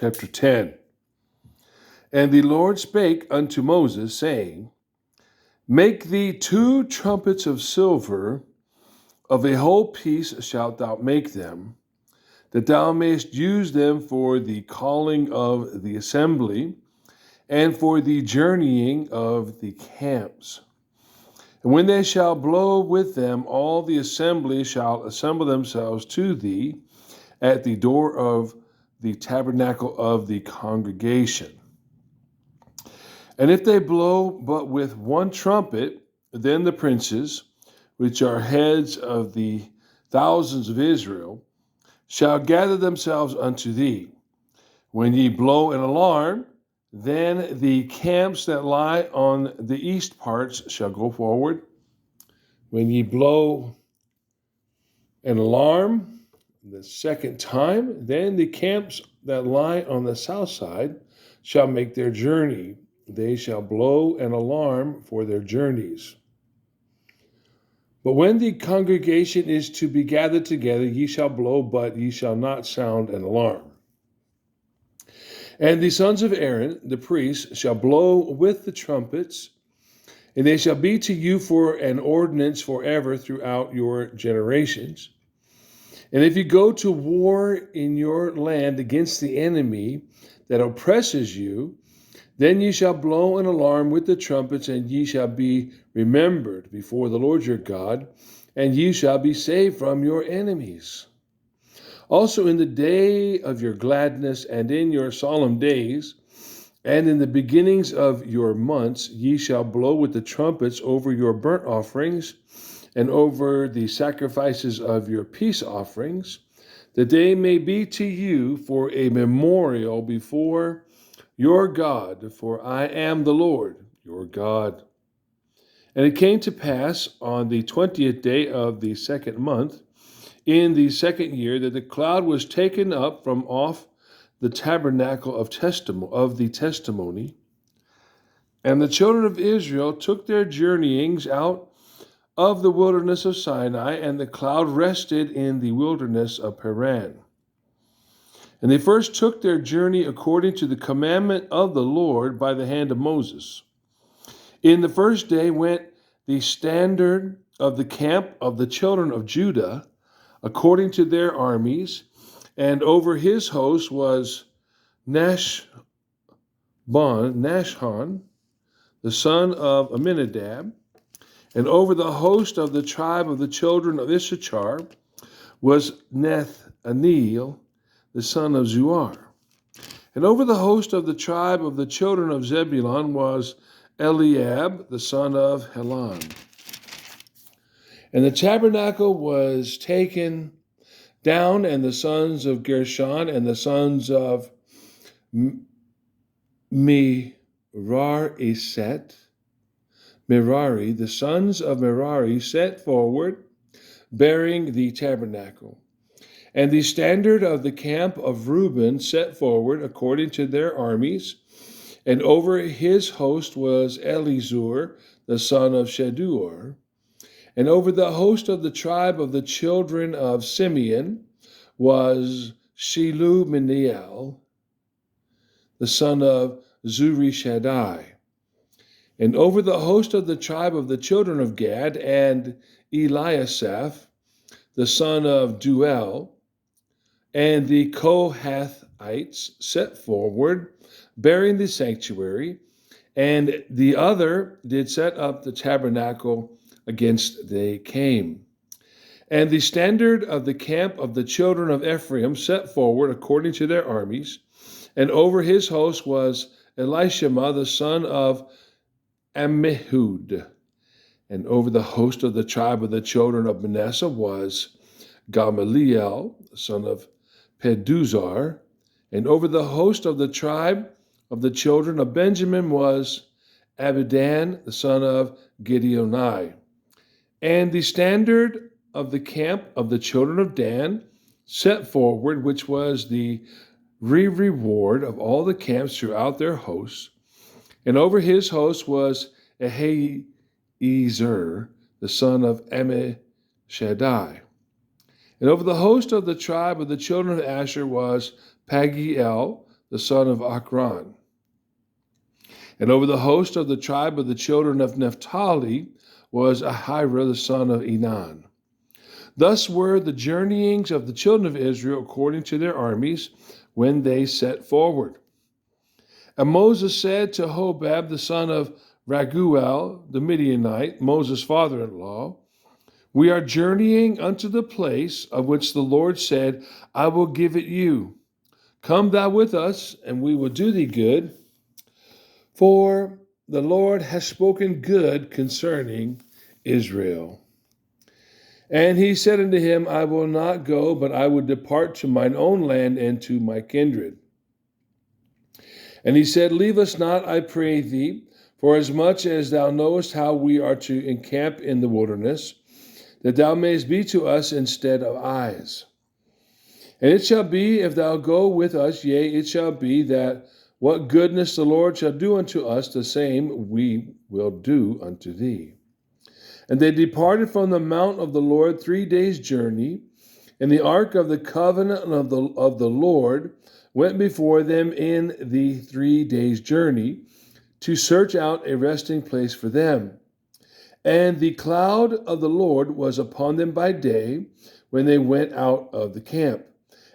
Chapter 10. And the Lord spake unto Moses, saying, Make thee 2 trumpets of silver, of a whole piece shalt thou make them, that thou mayest use them for the calling of the assembly, and for the journeying of the camps. And when they shall blow with them, all the assembly shall assemble themselves to thee at the door of the tabernacle of the congregation. And if they blow but with 1 trumpet, then the princes, which are heads of the thousands of Israel, shall gather themselves unto thee. When ye blow an alarm, then the camps that lie on the east parts shall go forward. When ye blow an alarm the second time, then the camps that lie on the south side shall make their journey. They shall blow an alarm for their journeys. But when the congregation is to be gathered together, ye shall blow, but ye shall not sound an alarm. And the sons of Aaron, the priests, shall blow with the trumpets, and they shall be to you for an ordinance forever throughout your generations. And if you go to war in your land against the enemy that oppresses you, then ye shall blow an alarm with the trumpets, and ye shall be remembered before the Lord your God, and ye shall be saved from your enemies. Also in the day of your gladness, and in your solemn days, and in the beginnings of your months, ye shall blow with the trumpets over your burnt offerings, and over the sacrifices of your peace offerings, that they may be to you for a memorial before your God, for I am the Lord your God. And it came to pass on the 20th day of the 2nd month, in the 2nd year, that the cloud was taken up from off the tabernacle of the testimony, and the children of Israel took their journeyings out of the wilderness of Sinai, and the cloud rested in the wilderness of Paran. And they first took their journey according to the commandment of the Lord by the hand of Moses. In the first day went the standard of the camp of the children of Judah, according to their armies, and over his host was Nashon, the son of Amminadab, and over the host of the tribe of the children of Issachar was Nethaneel, the son of Zuar. And over the host of the tribe of the children of Zebulun was Eliab, the son of Helon. And the tabernacle was taken down, and the sons of Gershon and the sons of Merari, the sons of Merari, set forward, bearing the tabernacle. And the standard of the camp of Reuben set forward according to their armies, and over his host was Elizur, the son of Sheduar. And over the host of the tribe of the children of Simeon was Shelumiel, the son of Zurishaddai. And over the host of the tribe of the children of Gad, and Eliasaph, the son of Duel. And the Kohathites set forward, bearing the sanctuary, and the other did set up the tabernacle against they came. And the standard of the camp of the children of Ephraim set forward according to their armies, and over his host was Elishama, the son of Ammihud. And over the host of the tribe of the children of Manasseh was Gamaliel, the son of Peduzar. And over the host of the tribe of the children of Benjamin was Abidan, the son of Gideoni. And the standard of the camp of the children of Dan set forward, which was the reward of all the camps throughout their hosts. And over his host was Ahiezer, the son of Ammishaddai. And over the host of the tribe of the children of Asher was Pagiel, the son of Akron. And over the host of the tribe of the children of Naphtali was Ahira, the son of Enan. Thus were the journeyings of the children of Israel according to their armies when they set forward. And Moses said to Hobab, the son of Raguel, the Midianite, Moses' father-in-law, we are journeying unto the place of which the Lord said, I will give it you. Come thou with us, and we will do thee good. For the Lord has spoken good concerning Israel. And he said unto him, I will not go, but I will depart to mine own land and to my kindred. And he said, leave us not, I pray thee, for as much as thou knowest how we are to encamp in the wilderness, that thou mayest be to us instead of eyes. And it shall be, if thou go with us, yea, it shall be that what goodness the Lord shall do unto us, the same we will do unto thee. And they departed from the mount of the Lord 3 days' journey, and the ark of the covenant of the Lord went before them in the 3 days' journey, to search out a resting place for them. And the cloud of the Lord was upon them by day, when they went out of the camp.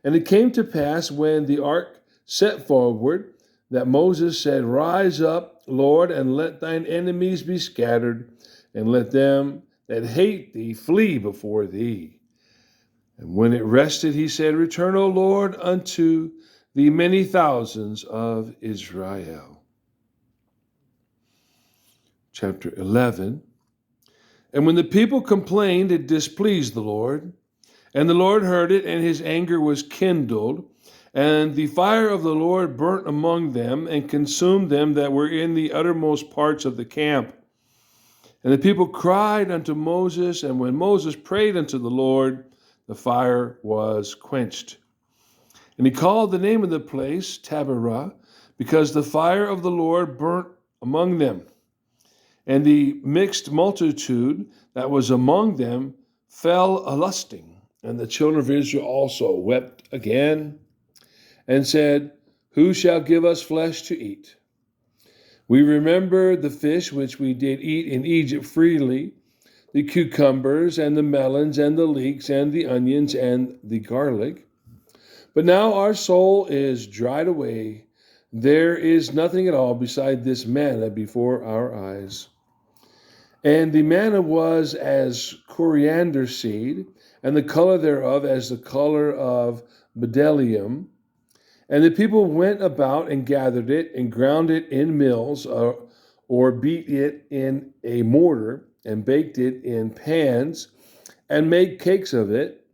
And it came to pass, when the ark set forward, that Moses said, rise up, Lord, and let thine enemies be scattered, and let them that hate thee flee before thee. And when it rested, he said, return, O Lord, unto the many thousands of Israel. Chapter 11. And when the people complained, it displeased the Lord. And the Lord heard it, and his anger was kindled. And the fire of the Lord burnt among them, and consumed them that were in the uttermost parts of the camp. And the people cried unto Moses, and when Moses prayed unto the Lord, the fire was quenched. And he called the name of the place Tabernacle, because the fire of the Lord burnt among them. And the mixed multitude that was among them fell a-lusting. And the children of Israel also wept again, and said, who shall give us flesh to eat? We remember the fish which we did eat in Egypt freely, the cucumbers and the melons and the leeks and the onions and the garlic. But now our soul is dried away. There is nothing at all beside this manna before our eyes. And the manna was as coriander seed, and the color thereof as the color of bdellium. And the people went about and gathered it, and ground it in mills, or beat it in a mortar, and baked it in pans, and made cakes of it.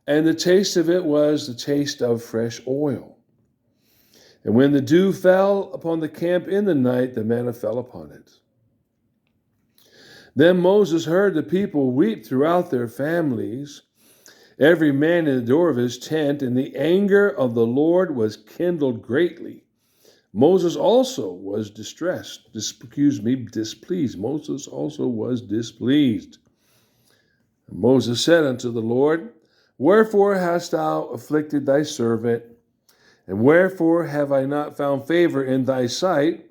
And the taste of it was the taste of fresh oil. And when the dew fell upon the camp in the night, the manna fell upon it. Then Moses heard the people weep throughout their families, every man in the door of his tent, and the anger of the Lord was kindled greatly. Moses also was displeased. Moses also was displeased. And Moses said unto the Lord, wherefore hast thou afflicted thy servant? And wherefore have I not found favor in thy sight,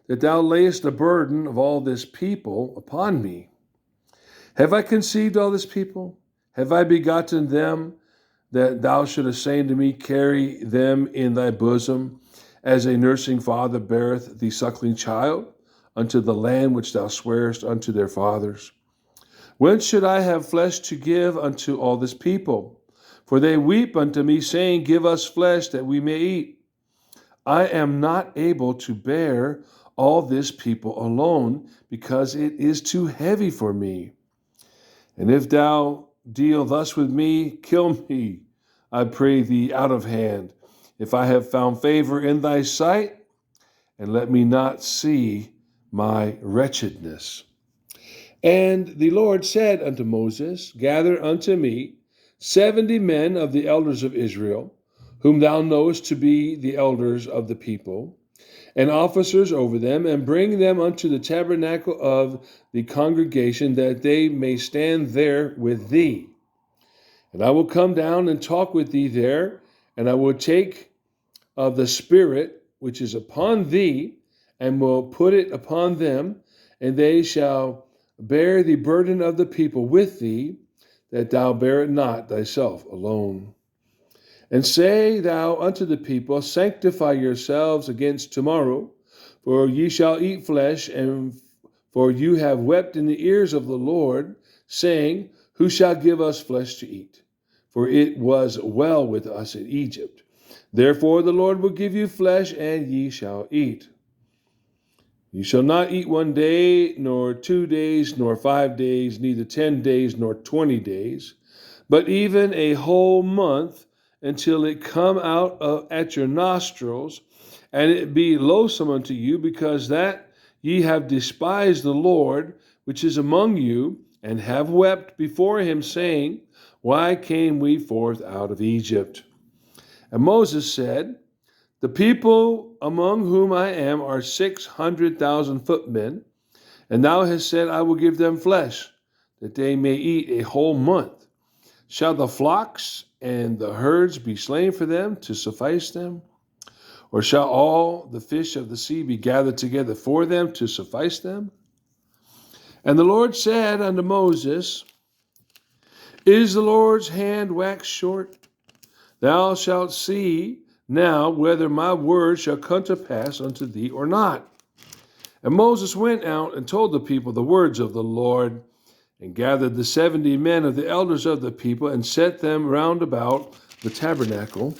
that thou layest the burden of all this people upon me? Have I conceived all this people? Have I begotten them, that thou shouldest say to me, carry them in thy bosom, as a nursing father beareth the suckling child, unto the land which thou swarest unto their fathers? Whence should I have flesh to give unto all this people? For they weep unto me, saying, give us flesh that we may eat. I am not able to bear all this people alone, because it is too heavy for me. And if thou deal thus with me, kill me, I pray thee, out of hand, if I have found favor in thy sight, and let me not see my wretchedness. And the Lord said unto Moses, gather unto me 70 men of the elders of Israel, whom thou knowest to be the elders of the people, and officers over them, and bring them unto the tabernacle of the congregation, that they may stand there with thee. And I will come down and talk with thee there, and I will take of the Spirit which is upon thee, and will put it upon them, and they shall bear the burden of the people with thee, that thou bear it not thyself alone. And say thou unto the people, sanctify yourselves against tomorrow, for ye shall eat flesh, and for you have wept in the ears of the Lord, saying, who shall give us flesh to eat? For it was well with us in Egypt. Therefore the Lord will give you flesh, and ye shall eat. You shall not eat 1 day, nor 2 days, nor 5 days, neither 10 days, nor 20 days, but even a whole month, until it come out at your nostrils, and it be loathsome unto you, because that ye have despised the Lord, which is among you, and have wept before him, saying, why came we forth out of Egypt? And Moses said, the people among whom I am are 600,000 footmen, and thou hast said, I will give them flesh, that they may eat a whole month. Shall the flocks and the herds be slain for them to suffice them? Or shall all the fish of the sea be gathered together for them to suffice them? And the Lord said unto Moses, is the Lord's hand waxed short? Thou shalt see now whether my word shall come to pass unto thee or not. And Moses went out and told the people the words of the Lord, and gathered the 70 men of the elders of the people, and set them round about the tabernacle.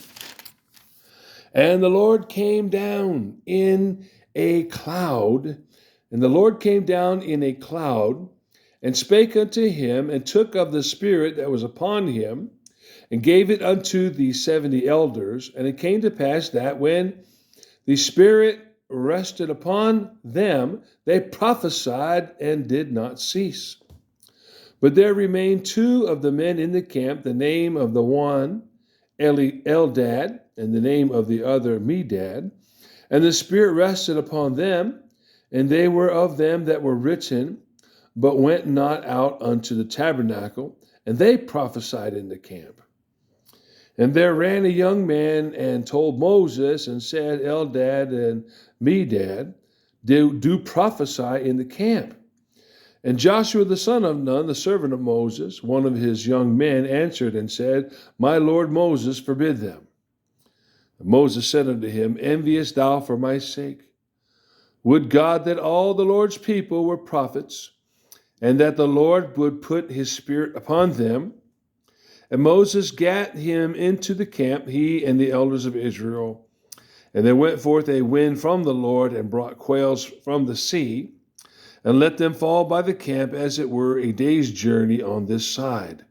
And the Lord came down in a cloud, and the Lord came down in a cloud, and spake unto him, and took of the Spirit that was upon him, and gave it unto the 70 elders. And it came to pass that when the Spirit rested upon them, they prophesied and did not cease. But there remained 2 of the men in the camp, the name of the one Eldad, and the name of the other Medad. And the Spirit rested upon them, and they were of them that were written, but went not out unto the tabernacle, and they prophesied in the camp. And there ran a young man and told Moses, and said, Eldad and Medad do prophesy in the camp. And Joshua the son of Nun, the servant of Moses, one of his young men, answered and said, my lord Moses, forbid them. And Moses said unto him, enviest thou for my sake? Would God that all the Lord's people were prophets, and that the Lord would put his Spirit upon them. And Moses gat him into the camp, he and the elders of Israel. And there went forth a wind from the Lord, and brought quails from the sea, and let them fall by the camp, as it were a day's journey on this side,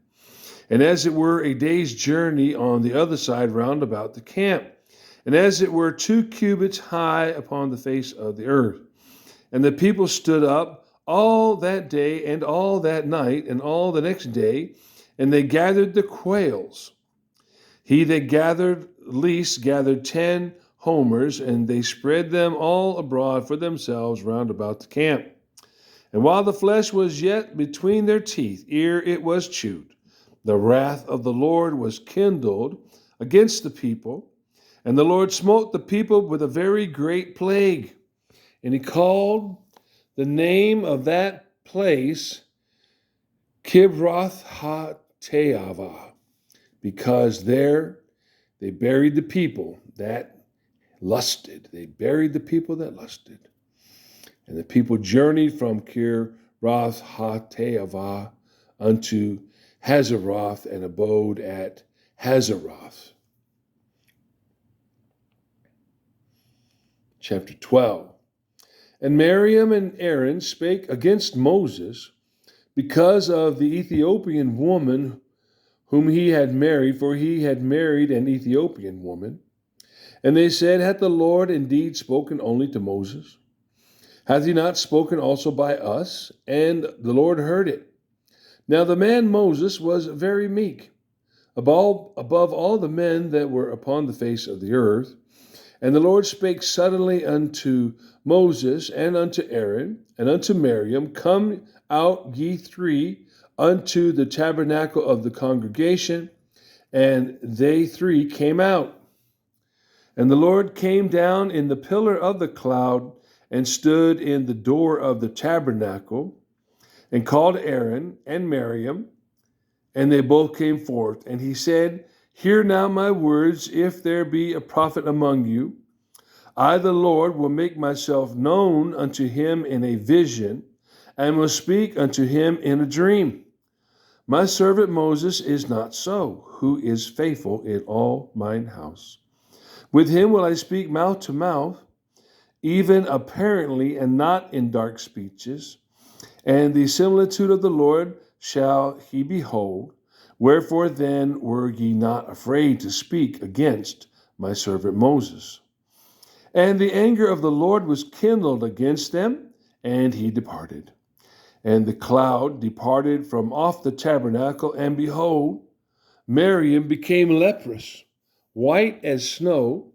and as it were a day's journey on the other side round about the camp, and as it were 2 cubits high upon the face of the earth. And the people stood up all that day and all that night and all the next day, and they gathered the quails. He that gathered least gathered 10 homers, and they spread them all abroad for themselves round about the camp. And while the flesh was yet between their teeth, ere it was chewed, the wrath of the Lord was kindled against the people, and the Lord smote the people with a very great plague. And he called the name of that place Kibroth HaTaavah, because there they buried the people that lusted. They buried the people that lusted. And the people journeyed from Kibroth HaTaavah unto Hazeroth, and abode at Hazeroth. Chapter 12. And Miriam and Aaron spake against Moses because of the Ethiopian woman whom he had married, for he had married an Ethiopian woman. And they said, hath the Lord indeed spoken only to Moses? Hath he not spoken also by us? And the Lord heard it. Now the man Moses was very meek, above all the men that were upon the face of the earth. And the Lord spake suddenly unto Moses, and unto Aaron, and unto Miriam, come out ye 3 unto the tabernacle of the congregation. And they 3 came out. And the Lord came down in the pillar of the cloud and stood in the door of the tabernacle and called Aaron and Miriam, and they both came forth. And he said, Hear now my words, if there be a prophet among you, I, the Lord, will make myself known unto him in a vision, and will speak unto him in a dream. My servant Moses is not so, who is faithful in all mine house. With him will I speak mouth to mouth, even apparently, and not in dark speeches. And the similitude of the Lord shall he behold. Wherefore then were ye not afraid to speak against my servant Moses? And the anger of the Lord was kindled against them, and he departed. And the cloud departed from off the tabernacle, and behold, Miriam became leprous, white as snow.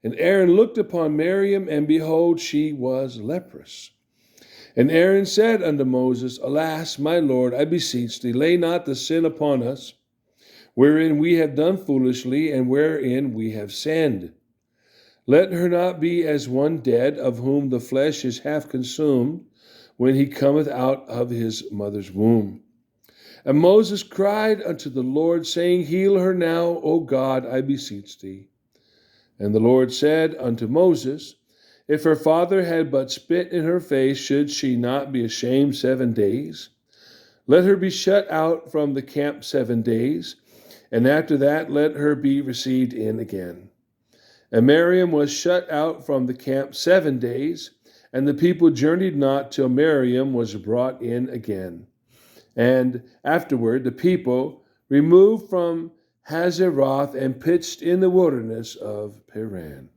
And Aaron looked upon Miriam, and behold, she was leprous. And Aaron said unto Moses, Alas, my Lord, I beseech thee, lay not the sin upon us, wherein we have done foolishly, and wherein we have sinned. Let her not be as one dead, of whom the flesh is half consumed, when he cometh out of his mother's womb. And Moses cried unto the Lord, saying, Heal her now, O God, I beseech thee. And the Lord said unto Moses, If her father had but spit in her face, should she not be ashamed 7 days? Let her be shut out from the camp 7 days, and after that let her be received in again. And Miriam was shut out from the camp 7 days, and the people journeyed not till Miriam was brought in again. And afterward the people removed from Hazeroth and pitched in the wilderness of Paran.